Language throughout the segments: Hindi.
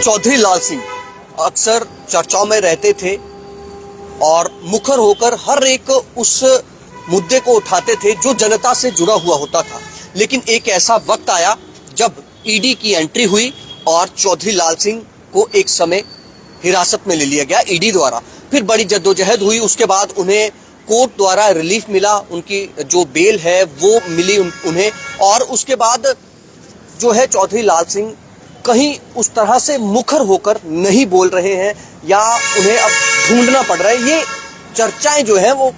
चौधरी लाल सिंह अक्सर चर्चाओं में रहते थे और मुखर होकर हर एक उस मुद्दे को उठाते थे जो जनता से जुड़ा हुआ होता था। लेकिन एक ऐसा वक्त आया जब ईडी की एंट्री हुई और चौधरी लाल सिंह को एक समय हिरासत में ले लिया गया ईडी द्वारा। फिर बड़ी जद्दोजहद हुई, उसके बाद उन्हें कोर्ट द्वारा रिलीफ मिला, उनकी जो बेल है वो मिली उन्हें। और उसके बाद जो है चौधरी लाल सिंह कहीं उस तरह से मुखर होकर नहीं बोल रहे हैं या उन्हें अब ढूंढना पड़ रहा है। ये चर्चाएं जो है वो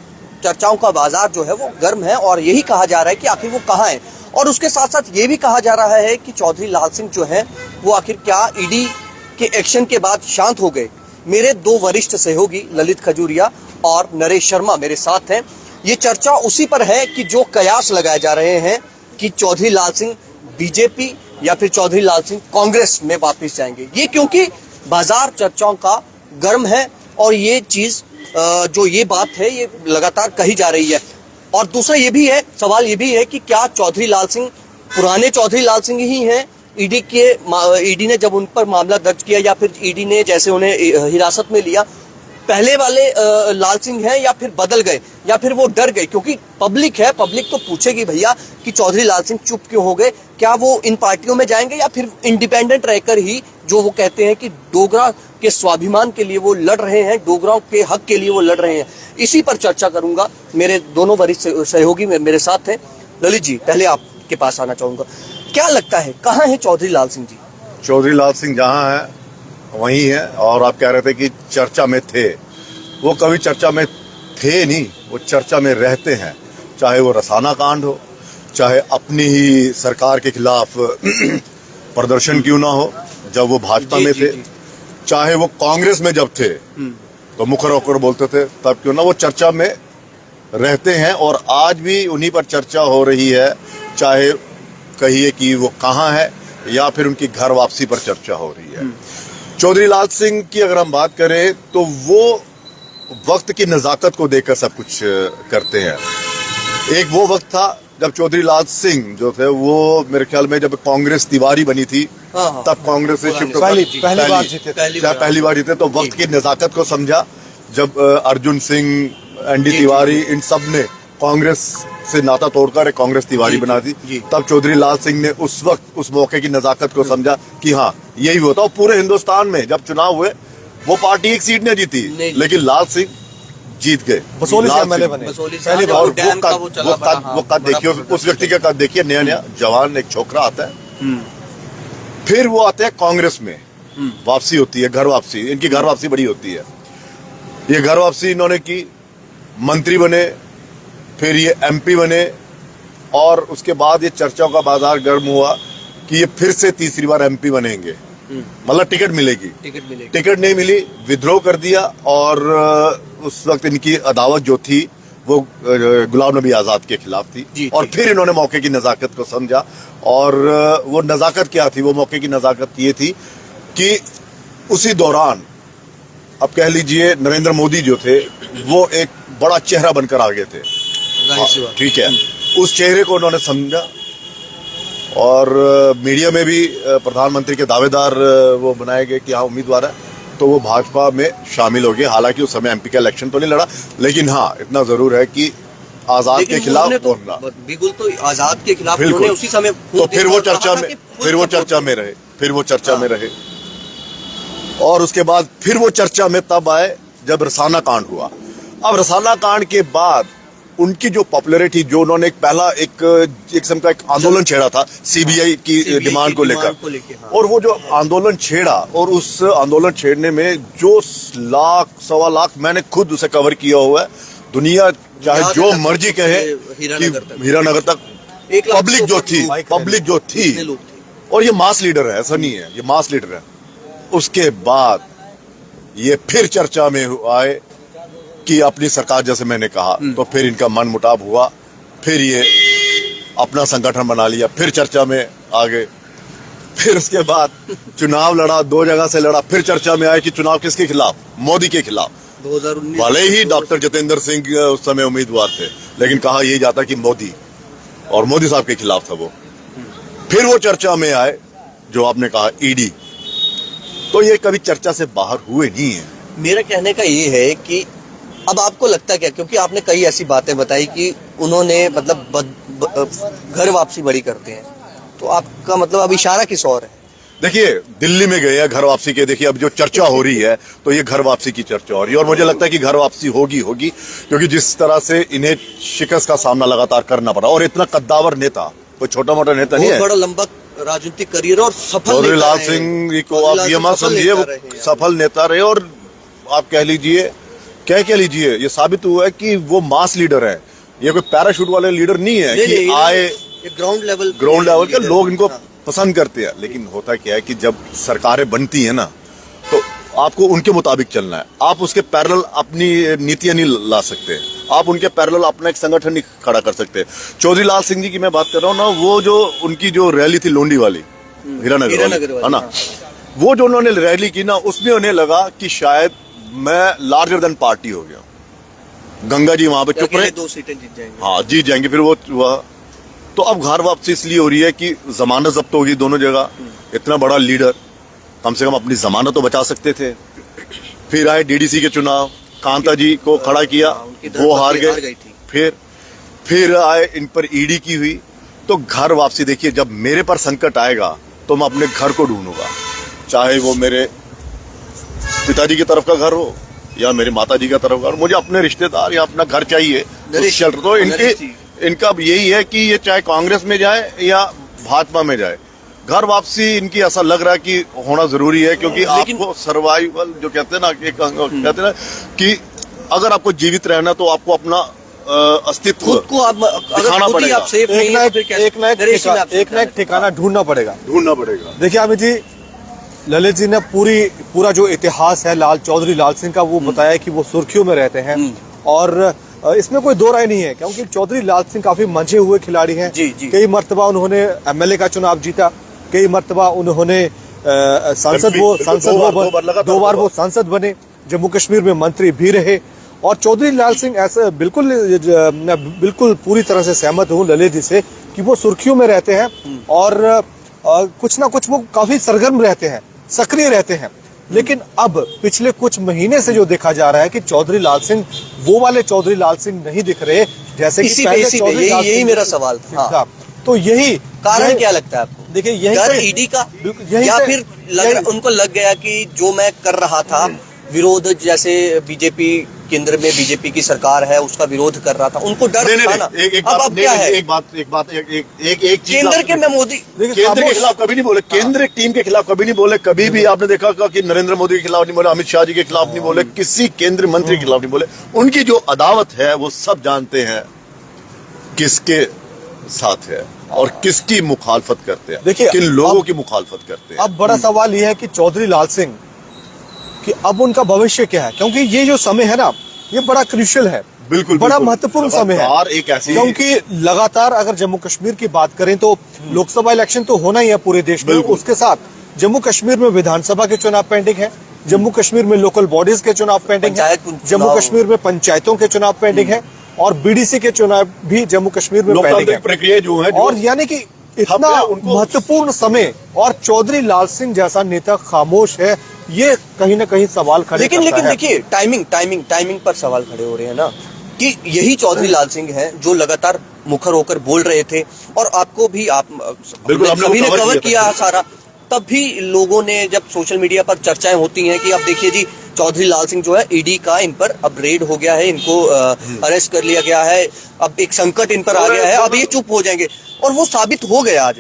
चर्चाओं का बाजार जो है वो गर्म है और यही कहा जा रहा है कि आखिर वो कहाँ है। और उसके साथ साथ ये भी कहा जा रहा है कि चौधरी लाल सिंह जो है वो आखिर क्या ईडी के एक्शन के बाद शांत हो गए। मेरे दो वरिष्ठ सहयोगी ललित खजूरिया और नरेश शर्मा मेरे साथ हैं। ये चर्चा उसी पर है कि जो कयास लगाए जा रहे हैं कि चौधरी लाल सिंह बीजेपी या फिर चौधरी लाल सिंह कांग्रेस में वापस जाएंगे। ये क्योंकि बाजार चर्चाओं का गर्म है और ये चीज जो ये बात है ये लगातार कही जा रही है। और दूसरा ये भी है, सवाल ये भी है कि क्या चौधरी लाल सिंह पुराने चौधरी लाल सिंह ही हैं? ईडी ने जब उन पर मामला दर्ज किया या फिर ईडी ने जैसे उन्हें हिरासत में लिया, पहले वाले लाल सिंह हैं या फिर बदल गए या फिर वो डर गए? क्योंकि पब्लिक है, पब्लिक तो पूछेगी भैया कि चौधरी लाल सिंह चुप क्यों हो गए। क्या वो इन पार्टियों में जाएंगे या फिर इंडिपेंडेंट रहकर ही जो वो कहते हैं कि डोगरा के स्वाभिमान के लिए वो लड़ रहे हैं, डोगराओं के हक के लिए वो लड़ रहे हैं। इसी पर चर्चा करूंगा। मेरे दोनों वरिष्ठ सहयोगी मेरे साथ हैं। ललित जी, पहले आपके पास आना चाहूंगा। क्या लगता है कहाँ है चौधरी लाल सिंह जी? चौधरी लाल सिंह जहाँ है वहीं है। और आप कह रहे थे कि चर्चा में थे, वो कभी चर्चा में थे नहीं, वो चर्चा में रहते हैं। चाहे वो रसाना कांड हो, चाहे अपनी ही सरकार के खिलाफ प्रदर्शन क्यों ना हो जब वो भाजपा में थे, चाहे वो कांग्रेस में जब थे तो मुखर होकर बोलते थे, तब क्यों ना वो चर्चा में रहते हैं। और आज भी उन्हीं पर चर्चा हो रही है, चाहे कहिए कि वो कहाँ है या फिर उनकी घर वापसी पर चर्चा हो रही है। चौधरी लाल सिंह की अगर हम बात करें तो वो वक्त की नज़ाकत को देखकर सब कुछ करते हैं। एक वो वक्त था जब चौधरी लाल सिंह जो थे वो मेरे ख्याल में जब कांग्रेस तिवारी बनी थी तब कांग्रेस से शिफ्ट पहली बार जीते तो वक्त की नज़ाकत को समझा। जब अर्जुन सिंह, एनडी तिवारी, इन सब ने कांग्रेस से नाता तोड़कर एक कांग्रेस तिवारी बना दी, तब चौधरी लाल सिंह ने उस वक्त उस मौके की नज़ाकत को समझा कि हाँ यही होता। और पूरे हिंदुस्तान में जब चुनाव हुए वो पार्टी एक सीट नहीं जीती, लेकिन लाल सिंह जीत गए। बसोली से एमएलए बने पहली बार। वो कद देखिए, उस व्यक्ति का कद देखिए, नया नया जवान एक छोकरा आता है। फिर वो आते हैं कांग्रेस में, वापसी होती है, घर वापसी। इनकी घर वापसी बड़ी होती है। ये घर वापसी इन्होंने की, मंत्री बने, फिर ये एमपी बने और उसके बाद ये चर्चाओं का बाजार गर्म हुआ कि ये फिर से तीसरी बार एमपी बनेंगे, मतलब टिकट मिलेगी। टिकट नहीं मिली, विद्रोह कर दिया। और उस वक्त इनकी अदावत जो थी वो गुलाम नबी आजाद के खिलाफ थी। और फिर इन्होंने मौके की नज़ाकत को समझा। और वो नज़ाकत क्या थी? वो मौके की नज़ाकत ये थी कि उसी दौरान अब कह लीजिए नरेंद्र मोदी जो थे वो एक बड़ा चेहरा बनकर आ गए थे, ठीक है। उस चेहरे को उन्होंने समझा और मीडिया में भी प्रधानमंत्री के दावेदार वो बनाए गए कि हाँ उम्मीदवार है, तो वो भाजपा में शामिल हो गए। हालांकि उस समय एमपी का इलेक्शन तो नहीं लड़ा, लेकिन हाँ इतना जरूर है कि आजाद के खिलाफ बोलना, बिल्कुल, तो आजाद के खिलाफ उसी समय तो फिर वो चर्चा में रहे। और उसके बाद फिर वो चर्चा में तब आए जब रसाना कांड हुआ। अब रसाना कांड के बाद उनकी जो पॉपुलैरिटी, जो उन्होंने एक किस्म का एक आंदोलन छेड़ा था सीबीआई की डिमांड को लेकर, और वो जो आंदोलन छेड़ा और उस आंदोलन छेड़ने में जो लाख सवा लाख, मैंने खुद उसे कवर किया हुआ है, दुनिया चाहे जो मर्जी कहे कि हीरानगर तक पब्लिक जो थी, और ये मास लीडर है, ऐसा नहीं है, ये मास लीडर है। उसके बाद ये फिर चर्चा में आए कि अपनी सरकार, जैसे मैंने कहा, तो फिर इनका मन मुटाव हुआ, फिर ये अपना संगठन बना लिया, फिर चर्चा में आ गए। फिर उसके बाद चुनाव लड़ा, 2 जगह से लड़ा, फिर चर्चा में आए कि चुनाव किसके खिलाफ? मोदी के खिलाफ। 2019 भले ही डॉक्टर जितेंद्र सिंह उस समय उम्मीदवार थे, लेकिन कहा यही जाता कि मोदी, और मोदी साहब के खिलाफ था वो। फिर वो चर्चा में आए जो आपने कहा ईडी, तो ये कभी चर्चा से बाहर हुए नहीं है। मेरा कहने का ये है कि अब आपको लगता क्या, क्योंकि आपने कई ऐसी बातें बताई कि उन्होंने मतलब घर वापसी बड़ी करते हैं, तो आपका मतलब अब इशारा किस और है? देखिए दिल्ली में गए हैं घर वापसी के, देखिए अब जो चर्चा हो रही है तो ये घर वापसी की चर्चा हो रही है, और मुझे लगता है कि घर वापसी होगी क्योंकि जिस तरह से इन्हें शिकस्त का सामना लगातार करना पड़ा, और इतना कद्दावर नेता, कोई छोटा मोटा नेता नहीं है, बड़ा लंबा राजनीतिक करियर और सफल चौधरी लाल सिंह जी को आप ये मत समझिए वो सफल नेता रहे, और आप कह लीजिए ये साबित हुआ है कि वो मास लीडर है, ये कोई पैराशूट वाले लीडर नहीं है कि आए ग्राउंड लेवल के लोग इनको पसंद करते हैं। लेकिन होता क्या है कि जब सरकारें बनती है ना तो आपको उनके मुताबिक चलना है, आप उसके पैरेलल अपनी नीतियां नहीं ला सकते, आप उनके पैरेलल अपना एक संगठन नहीं खड़ा कर सकते। चौधरी लाल सिंह जी की मैं बात कर रहा हूँ ना, वो जो उनकी जो रैली थी लोंडी वाली, हीरानगर वाली है ना, वो जो उन्होंने रैली की ना, उसमें उन्हें लगा कि शायद मैं लार्जर देन पार्टी हो गया, गंगा जी वहां पे चुप रहे, 2 सीटें जीत जाएंगे, हाँ जीत जाएंगे, फिर वो तो अब घर वापसी इसलिए हो रही है कि जमानत जब्त होगी दोनों जगह, इतना बड़ा लीडर कम से कम अपनी जमानत तो बचा सकते थे। फिर आए डीडीसी के चुनाव, कांता जी को खड़ा किया, वो हार गए, फिर आए इन पर ईडी की हुई, तो घर वापसी देखिए जब मेरे पर संकट आएगा तो मैं अपने घर को ढूंढूंगा, चाहे वो मेरे पिताजी की तरफ का घर हो या मेरे माता जी का तरफ का, मुझे अपने रिश्तेदार या अपना घर चाहिए। तो इनका यही है कि ये चाहे कांग्रेस में जाए या भाजपा में जाए, घर वापसी इनकी ऐसा लग रहा है कि होना जरूरी है, क्योंकि आपको सर्वाइवल जो कहते हैं ना, कहते हैं ना कि अगर आपको जीवित रहना तो आपको अपना अस्तित्व खुद को आप दिखाना पड़ेगा, आप सेफ नहीं है, एक ना एक ठिकाना ढूंढना पड़ेगा। देखिए अमित जी, ललित जी ने पूरा जो इतिहास है चौधरी लाल सिंह का वो बताया कि वो सुर्खियों में रहते हैं, और इसमें कोई दो राय नहीं है, क्योंकि चौधरी लाल सिंह काफी मंझे हुए खिलाड़ी हैं। कई मर्तबा उन्होंने एमएलए का चुनाव जीता, कई मर्तबा उन्होंने दो बार वो सांसद बने, जम्मू कश्मीर में मंत्री भी रहे। और चौधरी लाल सिंह ऐसे बिल्कुल पूरी तरह से सहमत हूँ ललित जी से कि वो सुर्खियों में रहते हैं, और कुछ ना कुछ वो काफी सरगर्म रहते हैं, सक्रिय रहते हैं। लेकिन अब पिछले कुछ महीने से जो देखा जा रहा है कि चौधरी लाल सिंह वो वाले चौधरी लाल सिंह नहीं दिख रहे जैसे कि पहले चौधरी लाल सिंह। यही मेरा सवाल था। तो यही कारण क्या लगता है आपको? देखिए यही ईडी का, या फिर उनको लग गया कि जो मैं कर रहा था विरोध, जैसे बीजेपी केंद्र में बीजेपी की सरकार है उसका विरोध कर रहा था, उनको डर था ना। अब क्या है? एक चीज केंद्र के में मोदी केंद्र के खिलाफ कभी नहीं बोले, केंद्र टीम के खिलाफ कभी नहीं बोले, कभी भी आपने देखा कि नरेंद्र मोदी के खिलाफ नहीं बोले, अमित शाह जी के खिलाफ नहीं बोले, किसी केंद्रीय मंत्री के खिलाफ नहीं बोले। उनकी जो अदावत है वो सब जानते हैं किसके साथ है और किसकी मुखालफत करते हैं, देखिए किन लोगों की मुखालफत करते हैं। अब बड़ा सवाल यह है कि चौधरी लाल सिंह कि अब उनका भविष्य क्या है, क्योंकि ये जो समय है ना ये बड़ा क्रूशियल है, बिल्कुल बड़ा महत्वपूर्ण समय है। एक ऐसी, क्योंकि लगातार अगर जम्मू कश्मीर की बात करें तो लोकसभा इलेक्शन तो होना ही है पूरे देश में, उसके साथ जम्मू कश्मीर में विधानसभा के चुनाव पेंडिंग है, जम्मू कश्मीर में लोकल बॉडीज के चुनाव पेंडिंग है, जम्मू कश्मीर में पंचायतों के चुनाव पेंडिंग है, और बीडीसी के चुनाव भी जम्मू कश्मीर में पेंडिंग है। प्रक्रिया जो है, और यानी कि इतना महत्वपूर्ण समय और चौधरी लाल सिंह जैसा नेता खामोश है, ये कहीं ना कहीं सवाल खड़े करता है। लेकिन देखिए टाइमिंग पर सवाल खड़े हो रहे हैं ना, कि यही चौधरी लाल सिंह हैं जो लगातार मुखर होकर बोल रहे थे, और आपको भी सभी ने कवर किया सारा, तब भी लोगों ने जब सोशल मीडिया पर चर्चाएं होती हैं कि अब देखिए जी चौधरी लाल सिंह जो है ईडी का इन पर अब रेड हो गया है, इनको अरेस्ट कर लिया गया है, अब एक संकट इन पर आ गया है, अब ये चुप हो जाएंगे, और वो साबित हो गया आज।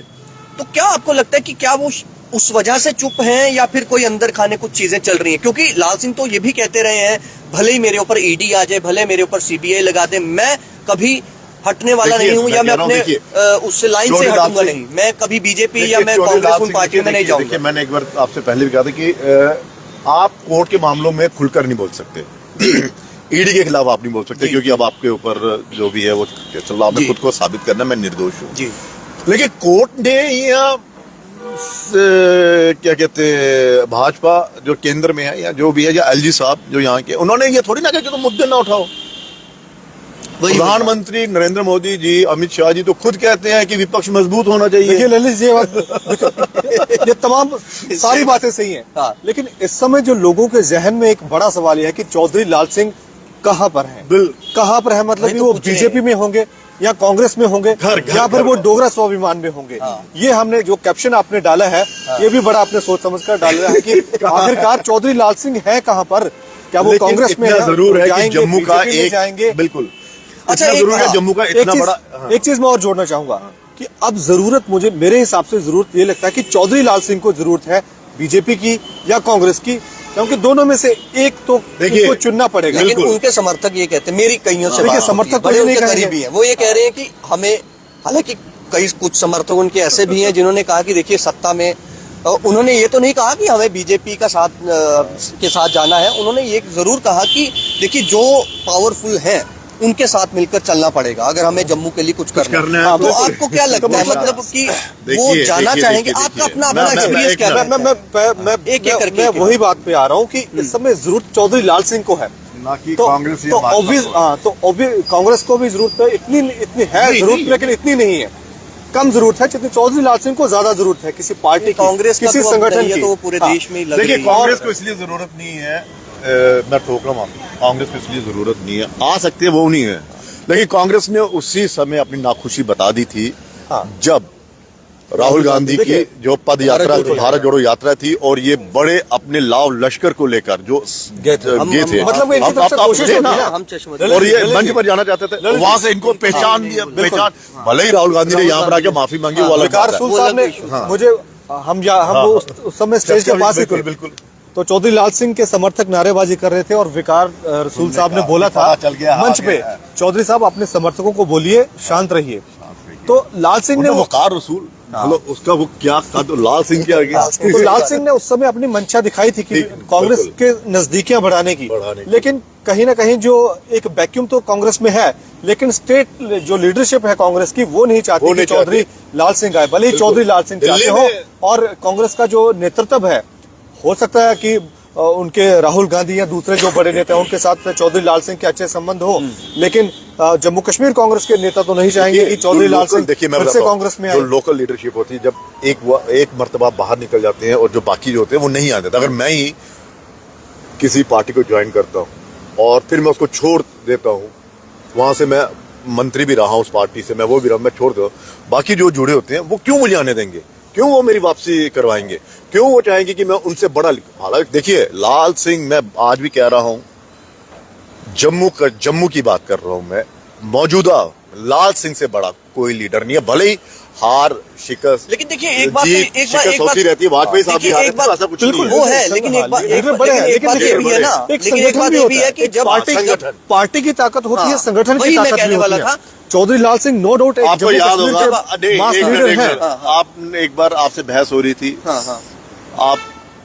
तो क्या आपको लगता है कि क्या वो उस वजह से चुप हैं, या फिर कोई अंदर खाने कुछ चीजें चल रही हैं? क्योंकि लाल सिंह तो ये भी कहते रहे हैं, भले ही मेरे ऊपर ईडी आ जाए, भले मेरे ऊपर सीबीआई लगा दे, मैं कभी हटने वाला नहीं हूं, या मैं अपने उस लाइन से हटूंगा नहीं, मैं कभी बीजेपी या मैं कांग्रेस उन पार्टी में नहीं जाऊंगा। मैंने एक बार आपसे पहले भी कहा था कि आप कोर्ट के मामलों में खुलकर नहीं बोल सकते, ईडी के खिलाफ आप नहीं बोल सकते, क्योंकि अब आपके ऊपर जो भी है वो चल रहा, आपने खुद को साबित करना मैं निर्दोष हूँ। लेकिन कोर्ट ने या क्या कहते हैं भाजपा जो केंद्र में है या जो भी है, या एलजी साहब जो यहाँ के, उन्होंने ये थोड़ी ना कहा कि तुम मुद्दे ना उठाओ, वही- प्रधानमंत्री नरेंद्र मोदी जी, अमित शाह जी तो खुद कहते हैं कि विपक्ष मजबूत होना चाहिए। देखिए ललित जी, ये तमाम सारी बातें सही हैं, हाँ। लेकिन इस समय जो लोगों के जहन में एक बड़ा सवाल यह है कि चौधरी लाल सिंह कहाँ पर हैं? कहाँ पर है, मतलब वही कि तो वो पूछ रहे बीजेपी में होंगे या कांग्रेस में होंगे घर- या फिर घर- वो डोगरा स्वाभिमान में होंगे। ये हमने जो कैप्शन आपने डाला है, ये भी बड़ा आपने सोच समझ कर डाला है कि आखिरकार चौधरी लाल सिंह है कहाँ पर, क्या वो लेकिन कांग्रेस में इतना जरूर है कि जाएंगे, जम्मू का बीजेपी में एक जाएंगे? बिल्कुल अच्छा, इतना एक- जरूर है हाँ, जम्मू का एक इतना चीज- बड़ा। हाँ। एक चीज मैं और जोड़ना चाहूंगा कि अब जरूरत मुझे, मेरे हिसाब से जरूरत ये लगता है कि चौधरी लाल सिंह को जरूरत है बीजेपी की या कांग्रेस की, क्योंकि दोनों में से एक तो देखिए, उनको चुनना पड़ेगा। लेकिन उनके समर्थक ये कहते हैं, मेरी कईयों से देखिए, बात होती है, समर्थक बड़े तो नहीं उनके कहेंगे। करीबी हैं, वो ये कह रहे हैं कि हमें, हालांकि कई कुछ समर्थक उनके ऐसे भी हैं जिन्होंने कहा कि देखिए सत्ता में, उन्होंने ये तो नहीं कहा कि हमें बीजेपी का साथ के साथ जाना है, उन्होंने ये जरूर कहा कि देखिए जो पावरफुल हैं उनके साथ मिलकर चलना पड़ेगा अगर हमें जम्मू के लिए कुछ करना है तो तो- आपको क्या लगता है, मतलब कि वो देखिए, जाना देखिए, चाहेंगे? देखिए, आपका अपना मैं- अपना मैं- एक्सपीरियंस एक क्या मिनट, लगता है? एक एक करके मैं एक- वही बात पे आ रहा हूँ कि इस समय जरूरत चौधरी लाल सिंह को है, ना कि तो कांग्रेस या तो भाजपा ऑब्वियस, को। हाँ, तो ऑब्वियस कांग्रेस को भी जरूरत है, इतनी इतनी है नहीं, जरूरत, नहीं। लेकिन इतनी नहीं है, कम जरूरत है जितनी चौधरी लाल सिंह को ज्यादा जरूरत है किसी पार्टी की, कांग्रेस का किसी तो अब संगठन ये की। तो वो पूरे हाँ। देश में ही लग देखिए, रही है। कांग्रेस को इसलिए जरूरत नहीं है, मैं ठोक रहा हूँ, कांग्रेस को इसलिए जरूरत नहीं है, आ सकती है वो नहीं है, लेकिन कांग्रेस ने उसी समय अपनी नाखुशी बता दी थी हाँ। जब राहुल गांधी की देखिए, जो पद यात्रा, भारत भारत जोड़ो यात्रा थी, और ये बड़े अपने लाव लश्कर को लेकर जो गए थे। गए थे, मतलब इनकी तरफ से कोशिश थे होती ना, है ना। हम चश्मदीद- और ये ललित मंच जी, पर जाना चाहते थे, ललित वहां जी, से इनको पहचान दिया, पहचान भले ही राहुल गांधी ने यहाँ पर आके माफी मांगी, वो अलग विकार बात है। रसूल साहब ने हाँ। मुझे, हम वो उस समय स्टेज के पास ही थे, बिल्कुल तो चौधरी लाल सिंह के समर्थक नारेबाजी कर रहे थे और विकार रसूल साहब ने बोला था पता चल गया, मंच आ पे, गया। चौधरी साहब अपने समर्थकों को बोलिए शांत रहिए। तो लाल सिंह ने वकार रसूल, मतलब उसका वो क्या था, तो लाल सिंह क्या गया, तो लाल सिंह ने उस समय अपनी मंशा दिखाई थी कि ठीक, कांग्रेस बिल्कुल। के नजदीकियां बढ़ाने की, बढ़ाने की। लेकिन कहीं ना कहीं जो एक वैक्यूम तो कांग्रेस में है, लेकिन स्टेट जो लीडरशिप है कांग्रेस की वो नहीं चाहती वो कि नहीं चौधरी लाल सिंह आए, भले ही बिल्कुल। चौधरी लाल सिंह चाहते दिल्ली हो, में- और कांग्रेस का जो नेतृत्व है, हो सकता है कि उनके राहुल गांधी या दूसरे जो बड़े नेता हैं उनके साथ चौधरी लाल सिंह के अच्छे संबंध हो, लेकिन जम्मू कश्मीर कांग्रेस के नेता तो नहीं चाहेंगे कि चौधरी लाल सिंह देखिए, मैं फिर से बताता हूं, कांग्रेस में जो आए। लोकल लीडरशिप होती है, जब एक मर्तबा बाहर निकल जाते हैं और जो बाकी जो होते हैं वो नहीं आते, अगर मैं ही किसी पार्टी को ज्वाइन करता हूँ और फिर मैं उसको छोड़ देता हूँ, वहां से मैं मंत्री भी रहा हूँ उस पार्टी से, मैं वो भी रहा, मैं छोड़ दूँ, बाकी जो जुड़े होते हैं वो क्यों मुझे आने देंगे, क्यों वो मेरी वापसी करवाएंगे, क्यों वो चाहेंगे कि मैं उनसे बड़ा, हालांकि देखिए लाल सिंह, मैं आज भी कह रहा हूं, जम्मू की बात कर रहा हूं मैं, मौजूदा लाल सिंह से बड़ा कोई लीडर नहीं है, भले ही हार शिकस्त, लेकिन देखिए एक बात, जीत, एक बात शिकस्त होती रहती है, वाजपेयी साहब की देखिए, हालत एक बात में ऐसा कुछ नहीं बिल्कुल, है। वो है, लेकिन एक बात, लीडर बड़े हैं, एक बात ये भी है ना, एक लेकिन एक बात ये भी है कि जब पार्टी की ताकत होती है, हाँ, संगठन की वही मैं ताकत कहने भी होती वाला है। था। चौधरी लाल सिंह नो डाउट एक आपको जम्मू याद कश्मीर होगा, के मास एक लीडर मिनट, हैं। आपने एक बार आपसे बहस हो रही थी, हाँ, हाँ। आप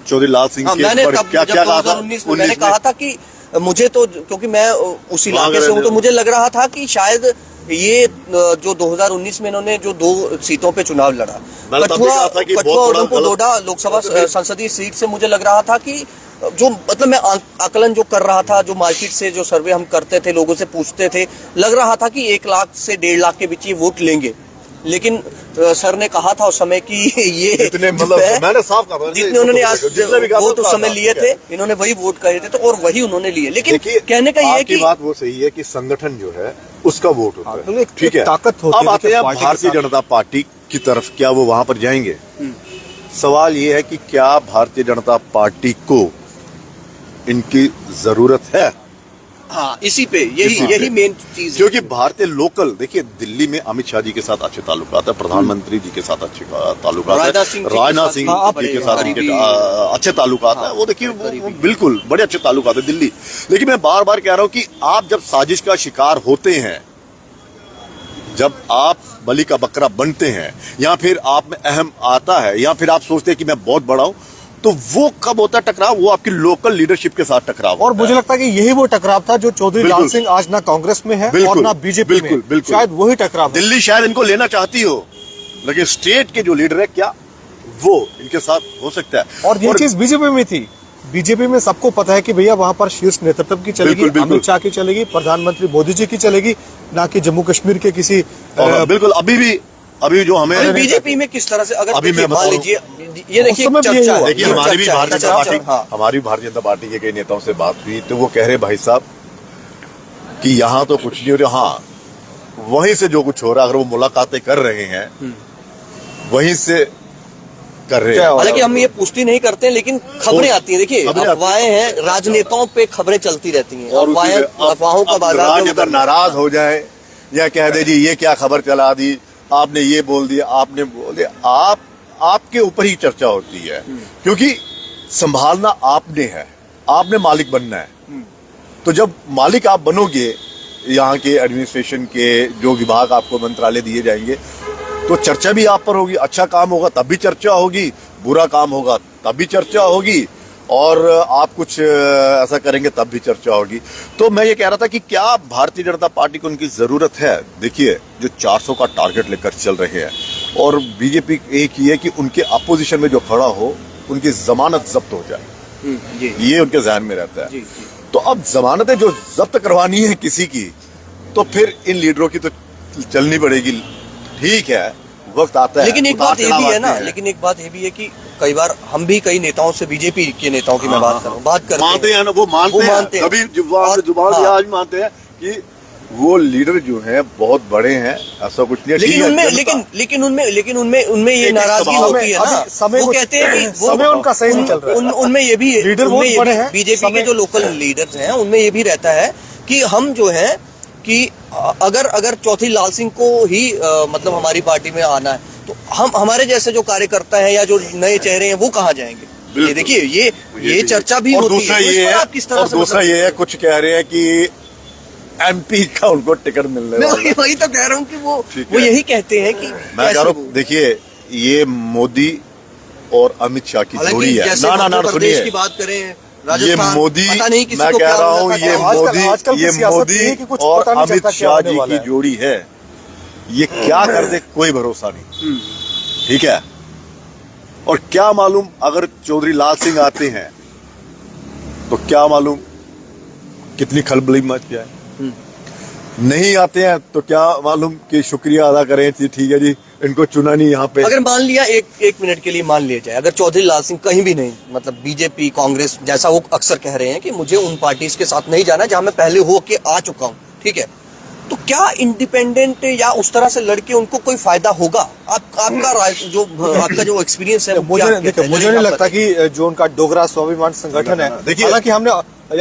चौधरी लाल सिंह हाँ, के मैंने पर तब क्या जब क्या कहा था, 2019 में मैंने कहा था कि मुझे तो, क्योंकि मैं उस इलाके से हूँ, तो मुझे लग रहा था कि शायद ये जो 2019 में इन्होंने जो 2 सीटों पे चुनाव लड़ा, मैंने तब भी कहा था कि कठुआ बहुत बड़ा उधमपुर गलत- डोडा लोकसभा संसदीय सीट से मुझे लग रहा था कि जो, मतलब मैं आकलन जो कर रहा था, जो मार्केट से जो सर्वे हम करते थे, लोगों से पूछते थे, लग रहा था कि 1 लाख से 1.5 लाख के बीच ये वोट लेंगे, लेकिन सर ने कहा था उस समय कि ये जितने, मतलब मैंने साफ कहा, जितने उन्होंने आज जितने भी कहा वोट था, उस समय कहा, लिए ठीक है। थे, इन्होंने वही वोट करे थे, तो और वही उन्होंने लिए, लेकिन देखिए, कहने का ये है आपकी कि बात वो सही है कि संगठन जो है उसका वोट होता हाँ, तो है, एक ठीक है, ताकत होती अब है, आते देखिए, हैं पार्टी के भारतीय साथ। जनता पार्टी की तरफ, क्या वो वहां पर जाएंगे? सवाल ये है कि क्या भारतीय जनता पार्टी को इनकी जरूरत है? हाँ, इसी पे इसी पे। यही मेन चीज है। क्योंकि भारतीय लोकल, देखिए दिल्ली में अमित शाह जी के साथ अच्छे ताल्लुकात है, प्रधानमंत्री जी के साथ अच्छे ताल्लुकात है, राजनाथ सिंह जी के राजनाथ साथ सिंह हाँ, जी के साथ करीबी- इनके अच्छे ताल्लुकात है, वो देखिए वो बिल्कुल बड़े अच्छे ताल्लुकात है दिल्ली। लेकिन मैं बार बार कह रहा हूं कि आप जब साजिश का शिकार होते हैं, जब आप बलि का बकरा बनते हैं, या फिर आप में अहम आता है, या फिर आप सोचते हैं कि मैं बहुत बड़ा हूं, तो वो कब होता है टकराव? वो आपकी लोकल लीडरशिप के साथ टकराव और होता मुझे है। लगता है कि यही वो टकराव था जो चौधरी बिल्कुल। लाल सिंह आज ना कांग्रेस में है और बिल्कुल, ना बीजेपी में, बिल्कुल, बिल्कुल। शायद वही टकराव है। दिल्ली शायद इनको लेना चाहती हो, लेकिन स्टेट के जो लीडर है, क्या वो इनके साथ हो सकता है? और ये चीज बीजेपी में थी, बीजेपी में सबको पता है कि भैया वहां पर शीर्ष नेतृत्व की चलेगी, बिल्कुल, बिल्कुल। अमित शाह की चलेगी, प्रधानमंत्री मोदी जी की चलेगी, ना कि जम्मू कश्मीर के किसी बिल्कुल अभी जो हमें बीजेपी में किस तरह से अगर अभी देखिए, मैं मान बता लीजिए ये देखिए उस समय भी यही चर्चा हुआ। है, देखिए ये हमारी भी चर्चा है, भारतीय जनता चर्चा, पार्टी हाँ। हमारी भारतीय जनता पार्टी के कई नेताओं से बात हुई तो वो कह रहे भाई साहब कि यहाँ तो कुछ नहीं हो रहा, हाँ वहीं से जो कुछ हो रहा है, अगर वो मुलाकातें कर रहे हैं वहीं से कर रहे हैं। हालांकि हम ये पुष्टि नहीं करते हैं, लेकिन खबरें आती हैं। देखिए खबरें आती हैं। अफवाहें हैं, राजनेताओं पे खबरें चलती रहती हैं, और अफवाहों का बाजार में राजनेता उतरना। नाराज हो जाए या कह दे जी ये क्या खबर चला दी, आपने ये बोल दिया, आपने बोल दिया, आपके ऊपर ही चर्चा होती है, क्योंकि संभालना आपने है, आपने मालिक बनना है। तो जब मालिक आप बनोगे यहाँ के एडमिनिस्ट्रेशन के जो विभाग आपको मंत्रालय दिए जाएंगे, तो चर्चा भी आप पर होगी। अच्छा काम होगा तब भी चर्चा होगी, बुरा काम होगा तब भी चर्चा होगी, और आप कुछ ऐसा करेंगे तब भी चर्चा होगी। तो मैं ये कह रहा था कि क्या भारतीय जनता पार्टी को उनकी जरूरत है? देखिए जो 400 का टारगेट लेकर चल रहे हैं, और बीजेपी एक ही है कि उनके अपोजिशन में जो खड़ा हो उनकी जमानत जब्त हो जाए, ये उनके जहन में रहता है। तो अब जमानतें जो जब्त करवानी है किसी की, तो फिर इन लीडरों की तो चलनी पड़ेगी। ठीक है, वक्त आता है, लेकिन एक बात ये भी है ना, आते हैं। लेकिन एक बात ये भी है कि कई बार हम भी कई नेताओं से, बीजेपी के नेताओं की मैं बात कर रहा हूँ, बात करते मानते हैं ना, वो मानते हैं, कभी जुबान हाँ। से आज मानते हैं कि वो लीडर जो हैं बहुत बड़े हैं, ऐसा कुछ नहीं है। लेकिन ठीक है, उनमें जनता- लेकिन उनमें ये एक नाराजगी स्वभाव होती है ना। अभी समय वो कुछ- कहते हैं कि समय उनका सही नहीं चल रहा है। उनमें ये भी लीडर बहुत बड़े हैं, बीजेपी के समय- जो लोकल लीडर्स हैं उनमें ये भी रहता है कि हम जो है कि अगर चौधरी लाल सिंह को ही मतलब हमारी पार्टी में आना है, तो हम हमारे जैसे जो कार्यकर्ता हैं या जो नए चेहरे हैं वो कहाँ जाएंगे? ये बिल्कुल। देखिए ये चर्चा भी और होती दूसरा है। तो इस ये पर है, आप किस तरह और से दूसरा मतलब- ये है, कुछ कह रहे हैं कि एमपी का उनको टिकट मिलने मैं वाला है। वही तो कह रहा हूँ कि वो ठीक वो है। यही कहते हैं कि मैं कह कैसे रहा हूँ, देखिए ये मोदी और अमित शाह की हालांकि जोड़ी है। जैसे ना मध्य प्रदेश सुनिए, की बात करें, ये राजस्थान, मोदी, पता नहीं किसी मैं को कह क्या रहा हो हूँ जाता ये है। आजकल की सियासत मोदी ये है कि कुछ और पता नहीं अमित चलता क्या शाह होने जी वाला की है। जोड़ी है, ये क्या कर दे कोई भरोसा नहीं। ठीक है, और क्या मालूम अगर चौधरी लाल सिंह आते हैं तो क्या मालूम कितनी खलबली मच जाए, नहीं आते हैं तो क्या मालूम कि शुक्रिया अदा करें कि ठीक है जी इनको चुना नहीं यहाँ पे। अगर मान लिया एक मिनट के लिए मान लिया जाए, अगर चौधरी लाल सिंह कहीं भी नहीं, मतलब बीजेपी कांग्रेस जैसा वो अक्सर कह रहे हैं कि मुझे उन पार्टीज के साथ नहीं जाना जहां मैं पहले हो के आ चुका हूं, ठीक है, तो क्या इंडिपेंडेंट या उस तरह से लड़के उनको कोई फायदा होगा? आपका जो एक्सपीरियंस है वो क्या कहता देखिए है? मुझे नहीं लगता कि जो उनका डोगरा स्वाभिमान संगठन है, देखिए- हालांकि हमने,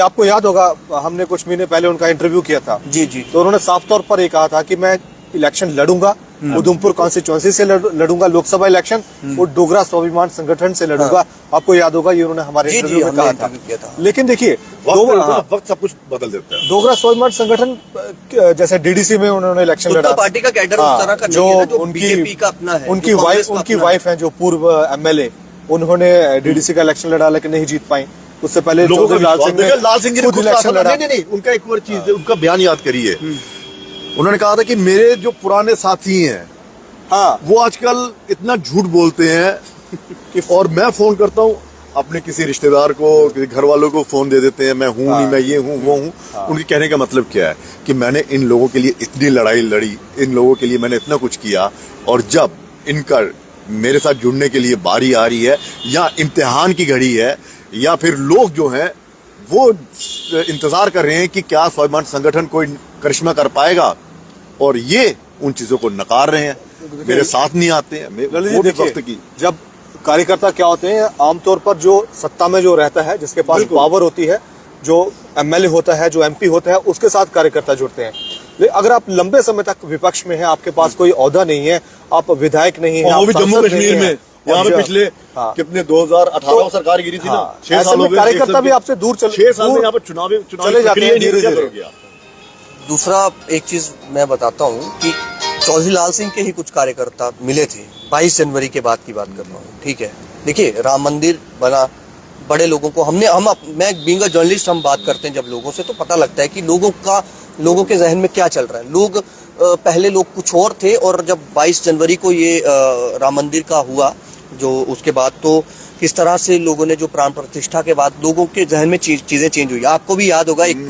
आपको याद होगा हमने कुछ महीने पहले उनका इंटरव्यू किया था, जी तो उन्होंने साफ तौर पर ये कहा था कि मैं इलेक्शन लड़ूंगा, उधमपुर कॉन्स्टिट्यूएंसी से लड़ूंगा लोकसभा इलेक्शन, और डोगरा स्वाभिमान संगठन से लड़ूंगा। आपको याद होगा ये उन्होंने हमारे जी, इंटरव्यू में हमने कहा इंटरव्यू किया था। लेकिन देखिए वक्त सब कुछ बदल देता है। डोगरा स्वाभिमान संगठन जैसे डीडीसी में उन्होंने इलेक्शन खुद लड़ा, का पार्टी का कैडर उस तरह का जो नहीं है ना, जो उनकी बीजेपी का अपना है, उनकी जो वाइफ कांग्रेस का अपना वाइफ है जो पूर्व एमएलए, उन्होंने डीडीसी का इलेक्शन लड़ा लेकिन नहीं जीत पाई। उससे पहले लोगों का चौधरी लाल सिंह विश्वास- लाल सिंह जी ने ने खुद खुद इलेक्शन कहा था, लड़ा। नहीं, उनका एक और चीज, उनका बयान याद करिए। उन्होंने कहा था कि मेरे जो पुराने साथी हैं हाँ, वो आजकल इतना झूठ बोलते हैं कि, और मैं फोन करता हूँ अपने किसी रिश्तेदार को, किसी घर वालों को फोन दे देते हैं, मैं हूँ नहीं, मैं ये हूँ वो हूँ। उनके कहने का मतलब क्या है कि मैंने इन लोगों के लिए इतनी लड़ाई लड़ी, इन लोगों के लिए मैंने इतना कुछ किया, और जब इनका मेरे साथ जुड़ने के लिए बारी आ रही है, या इम्तिहान की घड़ी है, या फिर लोग जो हैं वो इंतजार कर रहे हैं कि क्या स्वाभिमान संगठन कोई करिश्मा कर पाएगा, और ये उन चीजों को नकार रहे हैं, मेरे साथ नहीं आते हैं। ललित जी वो भी देखिए, वक्त की जब कार्यकर्ता क्या होते हैं, आमतौर पर जो सत्ता में जो रहता है, जिसके पास पावर होती है, जो एमएलए होता है, जो एमपी होता है, उसके साथ कार्यकर्ता जुड़ते हैं। लेकिन अगर आप लंबे समय तक विपक्ष में हैं, आपके पास कोई ओहदा नहीं है, आप विधायक नहीं है, वो भी आप जम्मू सांसद कश्मीर नहीं में, हैं, यहाँ पे और पिछले हाँ। कितने 2018 में सरकार गिरी थी ना, हाँ, 6 ऐसे साल हो में गए, कार्यकर्ता भी आपसे दूर 6 साल में यहाँ पर चुनाव चले जाते हैं धीरे-धीरे। दूसरा एक चीज मैं बताता हूँ कि चौधरी लाल सिंह के ही कुछ कार्यकर्ता मिले थे 22 जनवरी के बाद की बात कर रहा हूँ, ठीक है। देखिए राम मंदिर बना, बड़े लोगों को मैं बीइंग अ जर्नलिस्ट, हम बात करते हैं जब लोगों से, तो पता लगता है कि लोगों के जहन में क्या चल रहा है। पहले लोग कुछ और थे, और जब 22 जनवरी को ये राम मंदिर का हुआ जो उसके बाद तो किस तरह से लोगों ने जो प्राण प्रतिष्ठा के बाद लोगों के जहन में चीजें चेंज हुई। आपको भी याद होगा एक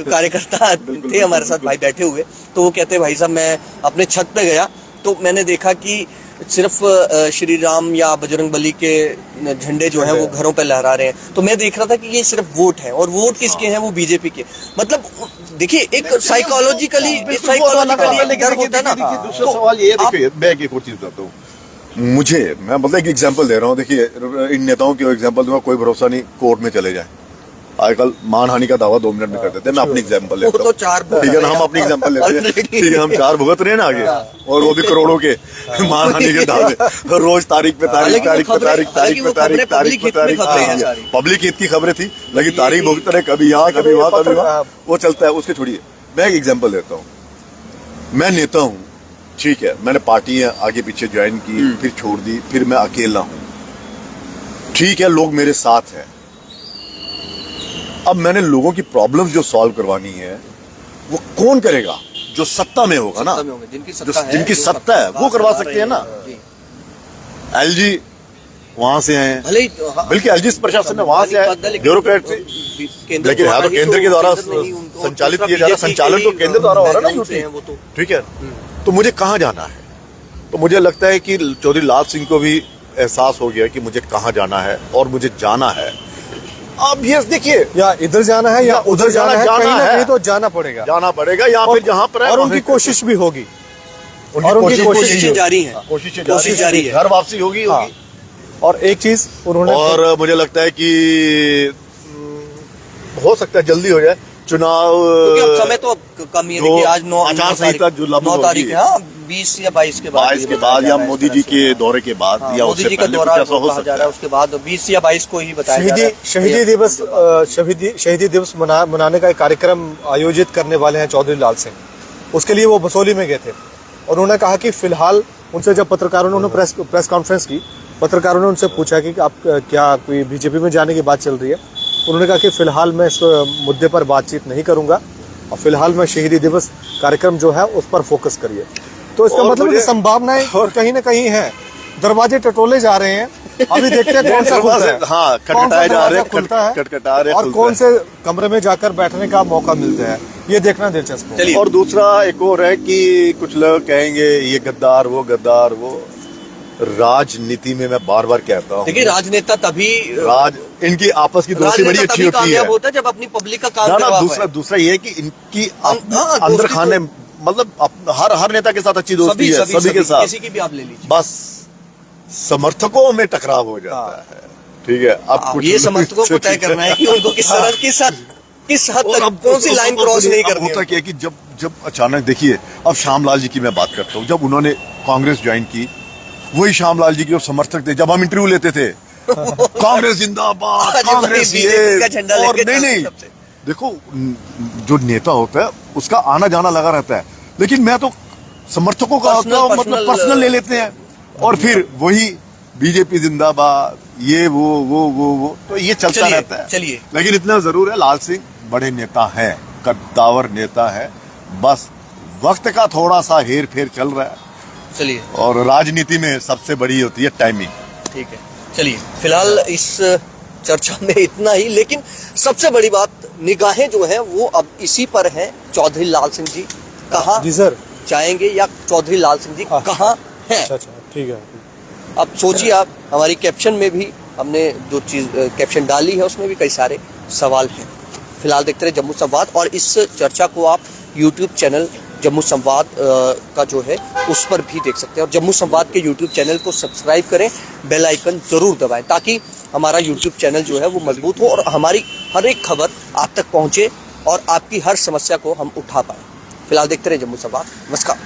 कार्यकर्ता थे हमारे साथ भाई बैठे हुए, तो वो कहते भाई साहब मैं अपने छत पे गया तो मैंने देखा कि सिर्फ श्री राम या बजरंग बली के झंडे जो हैं वो घरों पे लहरा रहे हैं। तो मैं देख रहा था कि ये सिर्फ वोट है, और वोट किसके हैं, वो बीजेपी के। मतलब देखिए एक साइकोलॉजिकली डर होता है ना। दूसरा सवाल ये देखिए, मैं एक और चीज बताता हूँ। मैं मतलब एक एग्जांपल दे रहा हूँ। देखिए इन नेताओं की एग्जांपल दूंगा, कोई भरोसा नहीं कोर्ट में चले जाए। आजकल मानहानि का दावा 2 मिनट में कर देते हैं। मैं अपनी एग्जांपल लेता हूँ, ठीक है ना, हम अपनी एग्जांपल लेते हैं, ठीक है, हम 4 भुगत रहे हैं ना आगे, और वो भी करोड़ों के मानहानि के दावे, रोज तारीख पे तारीख पब्लिक हित की खबरें थी, लेकिन तारीख भुगत रहे, कभी यहाँ कभी वहाँ कभी वहाँ, वो चलता है। उसके छोड़िए, मैं एक एग्जाम्पल देता हूँ। मैं नेता हूँ, ठीक है, मैंने पार्टियां आगे पीछे ज्वाइन की, फिर छोड़ दी, फिर मैं अकेला हूं, ठीक है, लोग मेरे साथ हैं। अब मैंने लोगों की प्रॉब्लम जो सॉल्व करवानी है वो कौन करेगा? जो सत्ता में होगा ना, जिनकी सत्ता है वो करवा सकते हैं ना। एलजी वहां से हैं, बल्कि एलजी प्रशासन ने वहां से है, ब्यूरोक्रेट से, लेकिन है तो केंद्र के द्वारा संचालित किया जा रहा, संचालन तो केंद्र द्वारा हो रहा है ना, ठीक है। तो मुझे कहाँ जाना है? तो मुझे लगता है कि चौधरी लाल सिंह को भी एहसास हो गया कि मुझे कहाँ जाना है, और मुझे जाना है। अब ये देखिए, या इधर जाना है या उधर जाना है, कहीं ना कहीं तो जाना पड़ेगा या फिर जहाँ पर है, और उनकी कोशिश भी होगी, और उनकी कोशिशें जारी हैं, कोशिश जारी है, घर वापसी होगी। और एक चीज उन्होंने, और मुझे लगता है कि हो सकता है जल्दी हो जाए चुनाव, क्योंकि अब समय तो कम ही है। देखिए आज 9 तारीख है, 20 या 22 के बाद या मोदी जी के दौरे के बाद, या मोदी जी का दौरा कहा जा रहा है, उसके बाद 20 या 22 को ही बताया जा रहा है। शहीदी दिवस मनाने का एक कार्यक्रम आयोजित करने वाले हैं चौधरी लाल सिंह। उसके लिए वो बसोली में गए थे, और उन्होंने कहा कि फिलहाल उनसे जब पत्रकारों ने प्रेस कॉन्फ्रेंस की, पत्रकारों ने उनसे पूछा कि आप क्या कोई बीजेपी में जाने की बात चल रही है। उन्होंने कहा कि फिलहाल मैं इस मुद्दे पर बातचीत नहीं करूंगा, और फिलहाल मैं शहीदी दिवस कार्यक्रम जो है उस पर फोकस करिए। तो इसका मतलब कि संभावनाएं और कहीं ना कहीं है, दरवाजे टटोले जा रहे हैं। अभी देखते हैं कौन सा खुलता है, हाँ, खटखटाए जा रहे हैं, खुलता है, खटखटा रहे, और कौन से कमरे में जाकर बैठने का मौका मिलता है, ये देखना दिलचस्प है। और दूसरा एक और है कि कुछ लोग कहेंगे ये गद्दार वो राजनीति में, मैं बार बार कहता हूँ, देखिए राजनेता तभी इनकी आपस की दोस्ती बड़ी अच्छी होती है, होता है जब अपनी पब्लिक का काम करवा। दूसरा ये है कि इनकी अंदर खाने, मतलब हर नेता के साथ अच्छी दोस्ती है, सभी के साथ, किसी की भी आप ले लीजिए, बस समर्थकों में टकराव हो जाता है, ठीक है। अब ये समर्थकों को तय करना है कि उनको किस हद तक कौन सी लाइन क्रॉस नहीं करनी है। होता क्या है कि जब अचानक, देखिए अब श्यामलाल जी की मैं बात करता हूँ, जब उन्होंने कांग्रेस ज्वाइन की, वही श्यामलाल जी के जो समर्थक थे, जब हम इंटरव्यू लेते थे, कांग्रेस जिंदाबाद, कांग्रेस ये, और नहीं, देखो जो नेता होता है उसका आना जाना लगा रहता है, लेकिन मैं तो समर्थकों का मतलब पर्सनल ले लेते हैं, और फिर वही बीजेपी जिंदाबाद, ये वो तो ये चलता रहता है। चलिए, लेकिन इतना जरूर है, लाल सिंह बड़े नेता हैं, कद्दावर नेता है, बस वक्त का थोड़ा सा हेर फेर चल रहा है। चलिए, और राजनीति में सबसे बड़ी होती है टाइमिंग। ठीक है, चलिए फिलहाल इस चर्चा में इतना ही, लेकिन सबसे बड़ी बात, निगाहें जो है वो अब इसी पर है, चौधरी लाल सिंह जी कहाँ जाएंगे, या चौधरी लाल सिंह जी कहाँ हैं। ठीक है, अब सोचिए आप, हमारी कैप्शन में भी हमने जो चीज कैप्शन डाली है उसमें भी कई सारे सवाल हैं। फिलहाल देखते रहे जम्मू संवाद, और इस चर्चा को आप यूट्यूब चैनल जम्मू संवाद का जो है उस पर भी देख सकते हैं, और जम्मू संवाद के यूट्यूब चैनल को सब्सक्राइब करें, बेल आइकन जरूर दबाएं, ताकि हमारा यूट्यूब चैनल जो है वो मजबूत हो, और हमारी हर एक खबर आप तक पहुंचे, और आपकी हर समस्या को हम उठा पाए। फिलहाल देखते रहे जम्मू संवाद। नमस्कार।